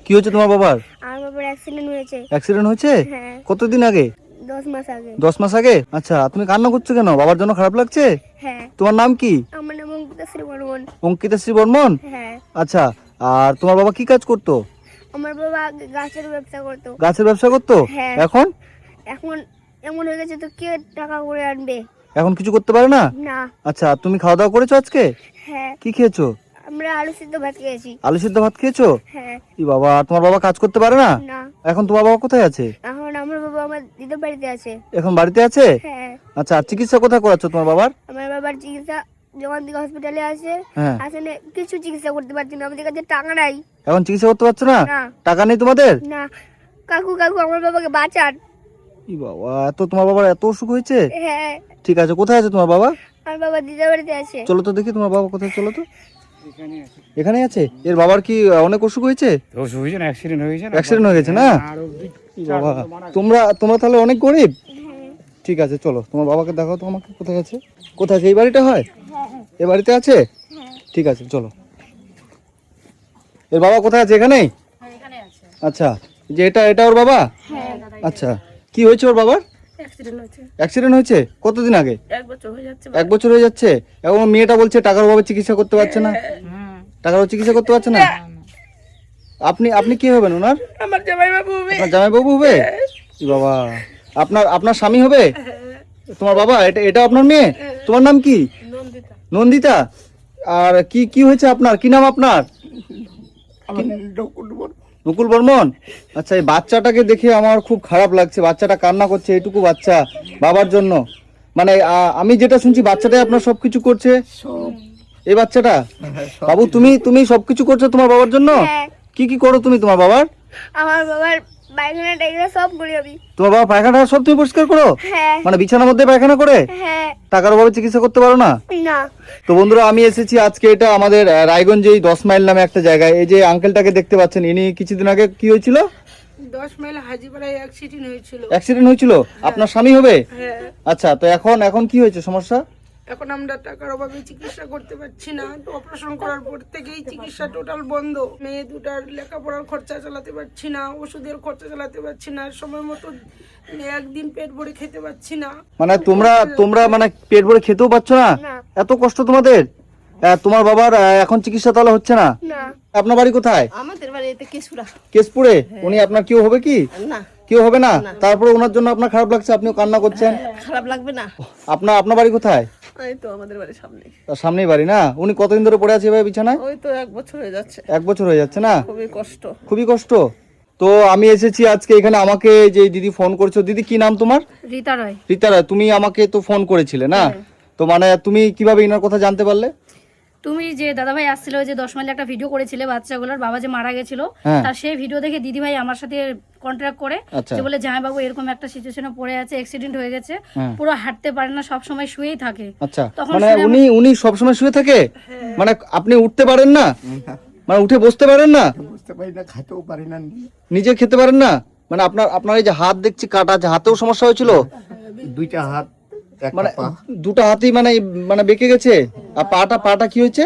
কি হয়েছে তোমার বাবার? আমার বাবার অ্যাক্সিডেন্ট হয়েছে। অ্যাক্সিডেন্ট হয়েছে? হ্যাঁ। কতদিন আগে? 10 মাস আগে। 10 মাস আগে? আচ্ছা, তুমি কান্না করছো কেন? বাবার জন্য খারাপ লাগছে? হ্যাঁ। তোমার নাম কি? আমার নাম অঙ্কিতাশ্রী বর্মন। অঙ্কিতাশ্রী বর্মন? হ্যাঁ। আচ্ছা, আর তোমার বাবা কি কাজ করতো? আমার বাবা আগে গাছের ব্যবসা করতো। গাছের ব্যবসা করতো? হ্যাঁ। এখন? এখন এমন হয়ে গেছে তো কে টাকা করে আনবে? এখন কিছু করতে পারে না? না। আচ্ছা, তুমি খাওয়া দাওয়া করেছো আজকে? হ্যাঁ। কি খেয়েছো? আমরা আলু সিদ্ধ ভাত খেয়েছি। আলু সিদ্ধ ভাত খেয়েছো? হ্যাঁ। ই বাবা, তোমার বাবা কাজ করতে পারে না? না। এখন তোমার বাবা কোথায় আছে? এখন আমার বাবা আমার দিদির বাড়িতে আছে। এখন বাড়িতে আছে? হ্যাঁ। আচ্ছা, আর চিকিৎসা কোথায় করাচ্ছ তোমার বাবার? আমার বাবার চিকিৎসা জগন্তিকা হসপিটালে আছে। হ্যাঁ। আসলে কিছু চিকিৎসা করতে পারছি না, আমাদের কাছে টাকা নাই। এখন চিকিৎসা করতে পারছো না? না। টাকা নেই তোমাদের? না। কাকু কাকু আমার বাবাকে বাঁচান। ই বাবা, তোমার বাবার এত অসুখ হয়েছে? হ্যাঁ। ঠিক আছে, কোথায় আছে তোমার বাবা? আমার বাবা দিদির বাড়িতে আছে। চলো তো দেখি তোমার বাবা কোথায়, চলো তো। এখানে আছে? এর বাবার কি অনেক অসুখ হয়েছে? অসুখ হয়েছে না, অ্যাক্সিডেন্ট হয়েছে না। অ্যাক্সিডেন্ট হয়ে গেছে না? ই বাবা, তোমরা তাহলে অনেক গরিব। ঠিক আছে, চলো তোমার বাবাকে দেখাও তো আমাকে, কোথায় আছে? কোথায় আছে? এই বাড়িটা হয়? এই বাড়িতে আছে? ঠিক আছে, চলো। এর বাবা কোথায় আছে? এখানেই? আচ্ছা, যে এটা ওর বাবা? আচ্ছা, কি হয়েছে ওর বাবার? অ্যাক্সিডেন্ট হয়েছে? কতদিন আগে? 1 বছর হয়ে যাচ্ছে। 1 বছর হয়ে যাচ্ছে। এখন মেয়েটা বলছে টাকার অভাবে চিকিৎসা করতে পারছে না। টাকার অভাবে চিকিৎসা করতে পারছে না? আপনি কি হবেন ওনার? আমার জামাইবাবু হবে। আপনার জামাইবাবু হবে? ই বাবা, আপনার স্বামী হবে? তোমার বাবা, এটা আপনার মেয়ে? তোমার নাম কি? নন্দিতা। নন্দিতা। আর কি হয়েছে আপনার? কি নাম আপনার? নকুল বর্মন। আচ্ছা, এই বাচ্চাটাকে দেখে আমার খুব খারাপ লাগছে। বাচ্চাটা কান্না করছে, এইটুকু বাচ্চা বাবার জন্য। মানে আমি যেটা শুনছি বাচ্চাটাই আপনার সবকিছু করছে। এই বাচ্চাটা? বাবু, তুমি সবকিছু করছো তোমার বাবার জন্য? হ্যাঁ। কি করো তুমি তোমার বাবার? আমার বাবার পায়খানা টাইখানা সব করি আমি। তোমার বাবা পায়খানা সব তুমি পরিষ্কার করো? হ্যাঁ। মানে বিছানার মধ্যে পায়খানা করে? হ্যাঁ। টাকার অভাবে চিকিৎসা করতে পারো না? না। তো বন্ধুরা, আমি এসেছি আজকে এটা আমাদের রায়গঞ্জে 10 মাইল নামে একটা জায়গায়। এই যে আঙ্কেলটাকে দেখতে পাচ্ছেন, ইনি কিছুদিন আগে কি হয়েছিল? 10 মাইল হাজিপাড়ায় অ্যাক্সিডেন্ট হয়েছিল। অ্যাক্সিডেন্ট হয়েছিল? আপনার স্বামী হবে? হ্যাঁ। আচ্ছা, তো এখন কি হয়েছে সমস্যা? এখন আমরা টাকার অভাবে চিকিৎসা করতে পারছি না। তো অপারেশন করার পর থেকেই চিকিৎসা টোটাল বন্ধ। মেয়ে দুটার লেখাপড়ার খরচা চালাতে পারছি না, ওষুধের খরচা চালাতে পারছি না, সময় মতো একদিন পেট ভরে খেতে পারছি না। মানে তোমরা মানে পেট ভরে খেতেও পাচ্ছ না? না। এত কষ্ট তোমাদের? তোমার বাবার এখন চিকিৎসা তাহলে হচ্ছে না? না। আপনার বাড়ি কোথায়? আমাদের বাড়িতে কেশুরা। কেশপুরে? উনি আপনার কেউ হবে কি? না, কেউ হবে না? তারপরে ওনার জন্য আপনার খারাপ লাগছে, আপনিও কান্না করছেন। খারাপ লাগবে না। আপনার বাড়ি কোথায়? এই তো আমাদের বাড়ির সামনে। তার সামনেই বাড়ি না? উনি কতদিন ধরে পড়ে আছে এভাবে বিছানায়? ওই তো 1 বছর হয়ে যাচ্ছে। 1 বছর হয়ে যাচ্ছে না? খুবই কষ্ট। খুবই কষ্ট। তো আমি এসেছি আজকে এখানে, আমাকে যে দিদি ফোন করেছো। দিদি, কি নাম তোমার? রীতা রয়। রীতা রায়। তুমি আমাকে তো ফোন করেছিলে না? তো মানে তুমি কিভাবে ইনার কথা জানতে পারলে? তুমি যে দাদাভাই আসছিল, যে 10 মাইলে একটা ভিডিও করেছিলে বাচ্চাগুলোর বাবা যে মারা গেছিল, হ্যাঁ। তার সেই ভিডিও দেখে দিদিভাই আমার সাথে কন্ট্যাক্ট করে আচ্ছা। যে বলে জামাইবাবু এরকম একটা সিচুয়েশনে পড়ে আছে, অ্যাক্সিডেন্ট হয়ে গেছে, হ্যাঁ। পুরো হাঁটতে পারে না, সব সময় শুয়েই থাকে। আচ্ছা, তখন মানে শুনে উনি সবসময় শুয়ে থাকে? মানে আপনি উঠতে পারেন না? মানে উঠে বসতে পারেন না? বুঝতে পারি না, খাইতেও পারি না। নিজে খেতে পারেন না? মানে আপনার এই যে হাত দেখছি কাটা আছে, হাতেও সমস্যা হয়েছিল? 2টা হাত, মানে 2টা হাতই মানে বেঁকে গেছে? আর পাটা কি হয়েছে?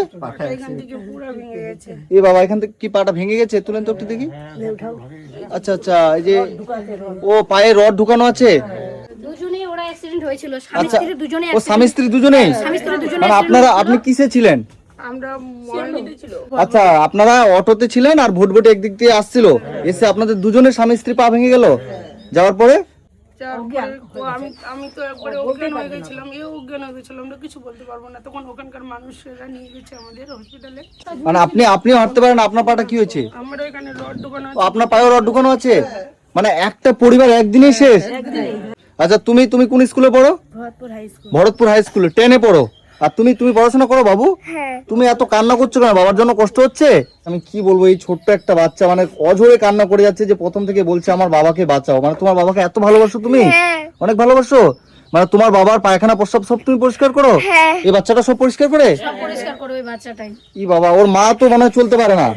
এখান থেকে পুরো ভেঙে গেছে। এ বাবা, এখান থেকে কি পাটা ভেঙে গেছে? তুলেন তো একটু দেখি। আচ্ছা, এই যে ও পায়ে রড ঢুকানো আছে? দুজনেই ওরা অ্যাক্সিডেন্ট হয়েছিল, স্বামী আচ্ছা, স্ত্রী দুজনেই ও স্বামী স্ত্রী দুজনেই? স্বামী স্ত্রী দুজনেই মানে আপনি কিসে ছিলেন? আমরা মর্নিংতে ছিল। আচ্ছা, আপনারা অটোতে ছিলেন আর ভোটভোটে একদিক দিয়ে আসছিল, এসে আপনাদের দুজনের স্বামী স্ত্রী পা ভেঙে গেল। যাওয়ার পরে আমি তো একবারে অজ্ঞান হয়ে গেছিলাম, অজ্ঞান হয়ে গেছিলাম, আমরা কিছু বলতে পারবো না। তখন ওখানকার মানুষেরা নিয়ে গেছে আমাদের হসপিটালে। মানে আপনিও হাঁটতে পারেন? আপনার পাটা কি হয়েছে? আমরা এখানে রড দোকানে ও, আপনার পায়েও রড ঢুকানো আছে? মানে একটা পরিবার একদিনেই শেষ? আচ্ছা, তুমি কোন স্কুলে পড়ো? Bharatpur high school. Bharatpur high স্কুলে 10-এ পড়ো। আর তুমি পড়াশোনা করো বাবু? হ্যাঁ। তুমি এত কান্না করছো কেন? বাবার জন্য কষ্ট হচ্ছে? আমি কি বলবো, এই ছোট্ট একটা বাচ্চা মানে অঝরে কান্না করে যাচ্ছে, যে প্রথম থেকে বলছে আমার বাবাকে বাঁচাও। মানে তোমার বাবাকে এত ভালোবাসো তুমি? হ্যাঁ। অনেক ভালোবাসো? মানে তোমার বাবার পায়খানা প্রস্রাব সব তুমি পরিষ্কার করো? হ্যাঁ। এই বাচ্চাটা সব পরিষ্কার করে? সব পরিষ্কার করে ওই বাচ্চাটাই। ই বাবা, ওর মা তো মনে হয় চলতে পারে না?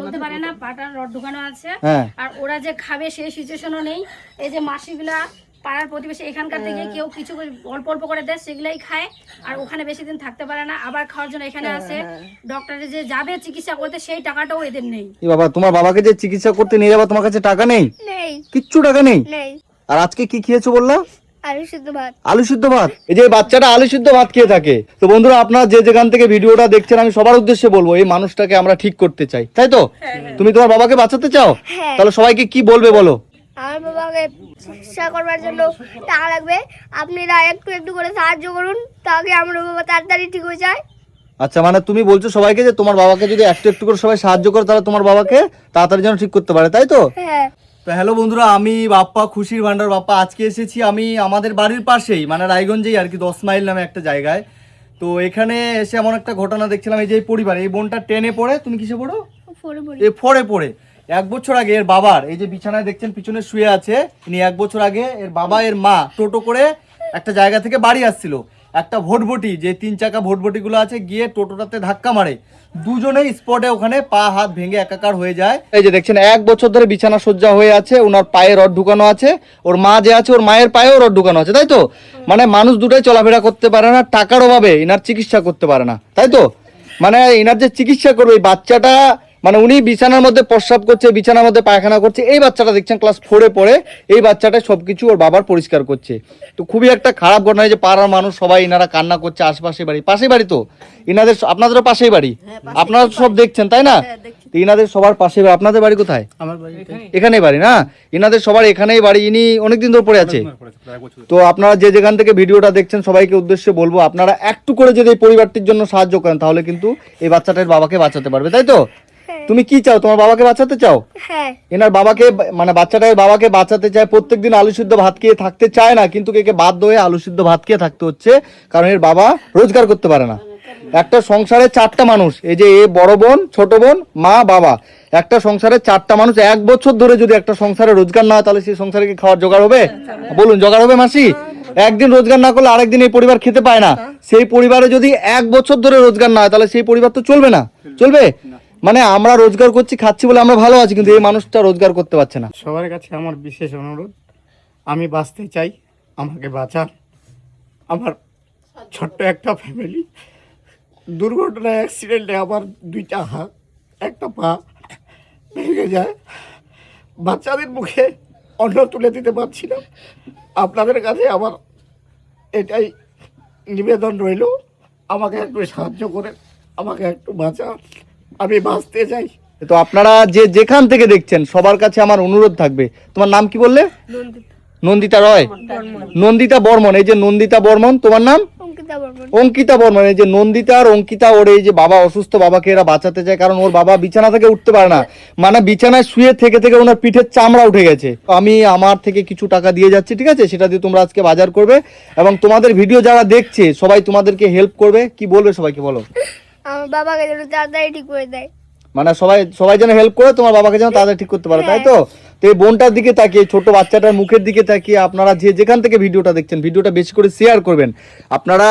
চলতে পারে না, পাটার রড ঢুকানো আছে। হ্যাঁ। আর ওরা যে খাবে সেই সিচুয়েশনও নেই। এই যে মাসিগুলা পাড়ার প্রতিবেশী এখানকার থেকে কেউ কিছু অল্প অল্প করে দেয়, সেগুলাই খায়, আর ওখানে বেশি দিন থাকতে পারে না, আবার খাওয়ার জন্য এখানে আসে। ডক্টরে যে যাবে চিকিৎসা করতে, সেই টাকাটাও এদের নেই। এই বাবা, তোমার বাবাকে যে চিকিৎসা করতে নিয়ে যাবা, তোমার কাছে টাকা নেই? নেই, কিচ্ছু টাকা নেই। নেই। আর আজকে কি খেয়েছো বললা? আলু সিদ্ধ ভাত। আলু সিদ্ধ ভাত। এই যে এই বাচ্চাটা আলু সিদ্ধ ভাত খেয়ে থাকে। তো বন্ধুরা, আপনারা যে যেখান থেকে ভিডিওটা দেখছেন, আমি সবার উদ্দেশ্যে বলবো, এই মানুষটাকে আমরা ঠিক করতে চাই, তাই তো? তুমি তোমার বাবাকে বাঁচাতে চাও? হ্যাঁ। তাহলে সবাইকে কি বলবে বলো? আমার বাবাকে চিকিৎসা করবার জন্য টাকা লাগবে, আপনারা একটু একটু করে সাহায্য করুন, তাহলে আমার বাবা তাড়াতাড়ি ঠিক হয়ে যায়। আচ্ছা, মানে তুমি বলছো সবাইকে যে তোমার বাবাকে যদি একটু একটু করে সবাই সাহায্য করে, তাহলে তোমার বাবাকে তাড়াতাড়ি যেন ঠিক করতে পারে, তাই তো? হ্যাঁ। তো হ্যালো বন্ধুরা, আমি বাপ্পা, খুশির ভান্ডার বাপ্পা। আজকে এসেছি আমি আমাদের বাড়ির পাশেই, মানে রায়গঞ্জেই আর কি, 10 মাইল নামে একটা জায়গায়। তো এখানে এসে এমন একটা ঘটনা দেখছিলাম, এই যে এই পরিবার, এই বোনটা টেনে পড়ে, তুমি কিসে পড়ো? এ পড়ে 1 বছর আগে এর বাবার, এই যে বিছানায় দেখছেন পিছনে শুয়ে আছে, ইনি 1 বছর আগে এর বাবা এর মা টোটো করে একটা জায়গা থেকে বাড়ি আসছিল। একটা ভোটভটি, যে 3 চাকা ভোটভটিগুলো আছে, গিয়ে টোটোটাতে ধাক্কা মারে, দুজনেই স্পটে ওখানে পা হাত ভেঙে একাকার হয়ে যায়। এই যে দেখছেন 1 বছর ধরে বিছানা সজ্জা হয়ে আছে, ওনার পায়ে রড ঢুকানো আছে, ওর মা যে আছে ওর মায়ের পায়েও রড ঢুকানো আছে, তাই তো? মানে মানুষ দুটাই চলাফেরা করতে পারে না, টাকার অভাবে ইনার চিকিৎসা করতে পারে না, তাই তো? মানে ইনার যে চিকিৎসা করবে, এই বাচ্চাটা, মানে উনি বিছানার মধ্যে প্রস্রাব করছে, বিছানার মধ্যে পায়খানা করছে, এই বাচ্চাটা দেখছেন ক্লাস 4-এ পড়ে, এই বাচ্চাটা সবকিছু ওর বাবার পরিষ্কার করছে। তো খুবই একটা খারাপ ঘটনা, যে পাড়ার মানুষ সবাই ইনারা কান্না করছে। আশপাশে বাড়ি, পাশেই বাড়ি তো ইনাদের, আপনাদেরও পাশেই বাড়ি, আপনারা সব দেখছেন তাই না? তো ইনাদের সবার পাশে। আপনাদের বাড়ি কোথায়? আমার বাড়ি এখানেই বাড়ি না? ইনাদের সবার এখানেই বাড়ি। ইনি অনেকদিন ধরে পড়ে আছে। তো আপনারা যে যেখান থেকে ভিডিওটা দেখছেন, সবাইকে উদ্দেশ্যে বলবো, আপনারা একটু করে যদি এই পরিবারটির জন্য সাহায্য করেন, তাহলে কিন্তু এই বাচ্চাটার বাবাকে বাঁচাতে পারবে, তাই তো? তুমি কি চাও? তোমার বাবাকে বাঁচাতে চাও? হ্যাঁ। এনার বাবাকে, মানে বাচ্চাটার বাবাকে বাঁচাতে চায়। প্রত্যেকদিন আলু সিদ্ধ ভাত খেয়ে থাকতে চায় না, কিন্তু একে বাধ্য হয়ে আলু সিদ্ধ ভাত খেয়ে থাকতে হচ্ছে, কারণ এর বাবা রোজগার করতে পারে না। একটা সংসারে 4টা মানুষ, এই যে এ বড় বোন, ছোট বোন, মা, বাবা, একটা সংসারে 4টা মানুষ। 1 বছর ধরে যদি একটা সংসারে রোজগার না হয়, তাহলে সেই সংসারে কি খাওয়ার জোগাড় হবে? বলুন, জোগাড় হবে মাসি? একদিন রোজগার না করলে আরেকদিন এই পরিবার খেতে পায় না। সেই পরিবারে যদি 1 বছর ধরে রোজগার না হয়, তাহলে সেই পরিবার তো চলবে না, চলবে? মানে আমরা রোজগার করছি, খাচ্ছি বলে আমরা ভালো আছি, কিন্তু এই মানুষটা রোজগার করতে পারছে না। সবার কাছে আমার বিশেষ অনুরোধ, আমি বাঁচতে চাই, আমাকে বাঁচান। আমার ছোট্ট একটা ফ্যামিলি, দুর্ঘটনায় অ্যাক্সিডেন্টে আমার 2টা হাত, একটা পা ভেঙে যায়। বাচ্চাদের মুখে অন্ন তুলে দিতে পারছি না। আপনাদের কাছে আমার এটাই নিবেদন রইল, আমাকে একটু সাহায্য করেন, আমাকে একটু বাঁচান, আমি বাঁচতে চাই। তো আপনারা যে যেখান থেকে দেখছেন, সবার কাছে আমার অনুরোধ থাকবে। তোমার নাম কি বললে? নন্দিতা রয়, নন্দিতা বর্মন। এই যে নন্দিতা বর্মন, তোমার নাম? অঙ্কিতা বর্মন। অঙ্কিতা বর্মন। এই যে নন্দিতা আর অঙ্কিতা, ওর এই যে বাবা অসুস্থ, বাবাকে এরা বাঁচাতে চায়, কারণ ওর বাবা বিছানা থেকে উঠতে পারে না, মানে বিছানায় শুয়ে থেকে থেকে ওনার পিঠের চামড়া উঠে গেছে। আমি আমার থেকে কিছু টাকা দিয়ে যাচ্ছি, ঠিক আছে? সেটা দিয়ে তোমরা আজকে বাজার করবে, এবং তোমাদের ভিডিও যারা দেখছে সবাই তোমাদেরকে হেল্প করবে। কি বলবে সবাইকে বলো? আমার বাবাকে যেন তাড়াতাড়ি ঠিক করে দেয়। মানে সবাই যেন হেল্প করে তোমার বাবাকে যেন তাদের ঠিক করতে পারে, তাই তো? তো এই বোনটার দিকে তাকিয়ে, ছোট বাচ্চাটার মুখের দিকে তাকিয়ে, আপনারা যে যেখান থেকে ভিডিওটা দেখছেন, ভিডিওটা বেশি করে শেয়ার করবেন। আপনারা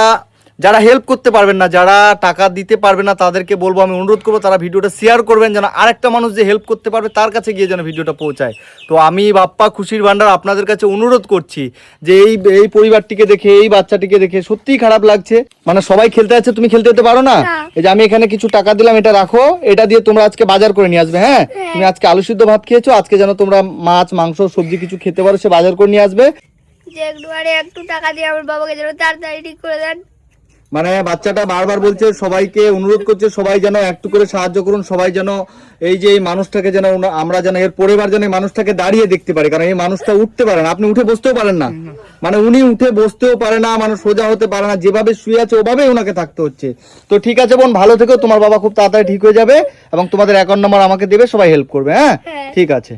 যারা হেল্প করতে পারবেন না, যারা টাকা দিতে পারবে না, তাদেরকে বলবো, আমি অনুরোধ করবো, তারা ভিডিওটা শেয়ার করবেন, যেন আরেকটা মানুষ যে হেল্প করতে পারবে তার কাছে গিয়ে যেন ভিডিওটা পৌঁছায়। তো আমি বাপ্পা, খুশির ভান্ডার, আপনাদের কাছে অনুরোধ করছি যে এই পরিবারটিকে দেখে, এই বাচ্চাটিকে দেখে সত্যিই খারাপ লাগছে। মানে সবাই খেলতে যাচ্ছে, তুমি খেলতে যেতে পারো না? এই যে আমি এখানে কিছু টাকা দিলাম, এটা রাখো, এটা দিয়ে তোমরা আজকে বাজার করে নিয়ে আসবে। হ্যাঁ, তুমি আজকে আলু সিদ্ধ ভাত খেয়েছো, আজকে যেন তোমরা মাছ, মাংস, সবজি কিছু খেতে পারো, সে বাজার করে নিয়ে আসবে। যে একটু টাকা দিয়ে আমার বাবাকে যেন তাড়াতাড়ি ঠিক করে দেন। মানে বাচ্চাটা বারবার বলছে, সবাইকে অনুরোধ করছে, সবাই যেন একটু করে সাহায্য করুন, সবাই যেন এই যে এই মানুষটাকে যেন আমরা যেন এর পরিবার যেন এই মানুষটাকে দাঁড়িয়ে দেখতে পারি, কারণ এই মানুষটা উঠতে পারে না। আপনি উঠে বসতেও পারেন না, মানে উনি উঠে বসতেও পারে না, মানে সোজা হতে পারে না, যেভাবে শুয়ে আছে ওভাবেই ওনাকে থাকতে হচ্ছে। তো ঠিক আছে বোন, ভালো থেকো, তোমার বাবা খুব তাড়াতাড়ি ঠিক হয়ে যাবে, এবং তোমাদের অ্যাকাউন্ট নাম্বার আমাকে দেবে, সবাই হেল্প করবে। হ্যাঁ, ঠিক আছে।